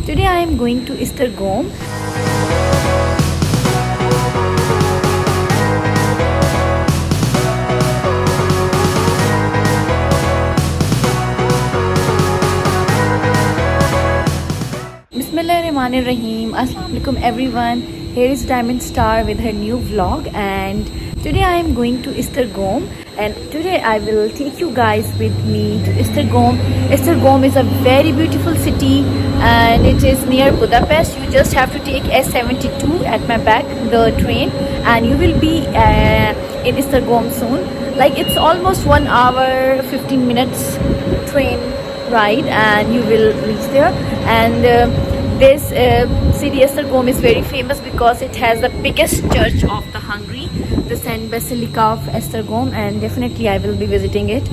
Today I am going to Estergom. Bismillahirrahmanirrahim. Assalamu alaikum everyone. Here is Diamond Star with her new vlog, and today I am going to Estergom, and today I will take you guys with me to Esztergom. Esztergom is a very beautiful city and it is near Budapest. You just have to take S72 at my back, the train, and you will be in Esztergom soon. Like it's almost 1 hour 15 minutes train ride and you will reach there. And this city Esztergom is very famous because it has the biggest church of the Hungary, the Esztergom Basilica of Esztergom, and definitely I will be visiting it.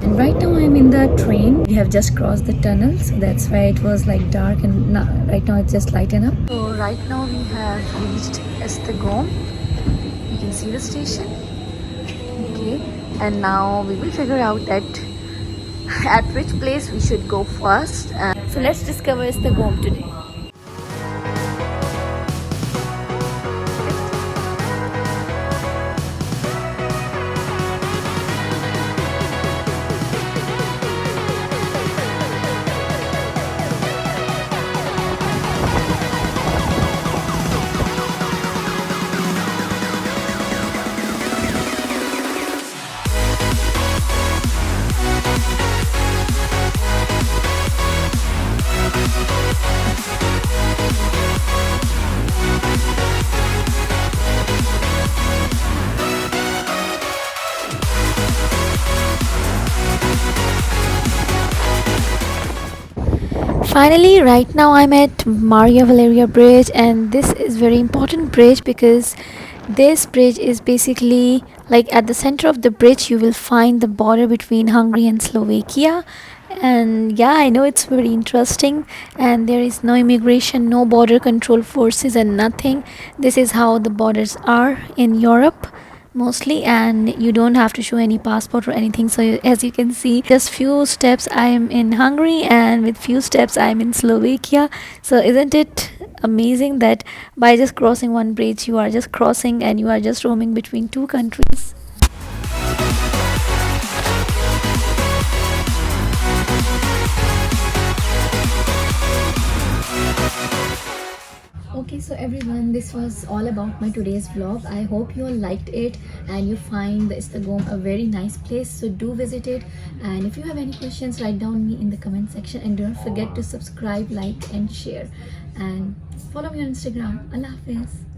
And right now I'm in the train. We have just crossed the tunnel, so that's why it was like dark, and right now it's just lighten up. So right now we have reached Esztergom. You can see the station. Okay, and now we will figure out at which place we should go first. So let's discover Esztergom today. Finally, right now I'm at Maria Valeria Bridge, and this is very important bridge because this bridge is basically like at the center of the bridge you will find the border between Hungary and Slovakia. And yeah, I know it's very interesting, and there is no immigration, no border control forces and nothing. This is how the borders are in Europe mostly, and you don't have to show any passport or anything. So as you can see, just few steps I am in Hungary, and with few steps I am in Slovakia. So isn't it amazing that by just crossing one bridge you are just crossing and you are just roaming between two countries? Okay, so everyone, this was all about my today's vlog. I hope you all liked it and you find the Esztergom a very nice place, so do visit it. And if you have any questions, write down me in the comment section, and don't forget to subscribe, like and share, and follow me on Instagram. Allah Hafiz.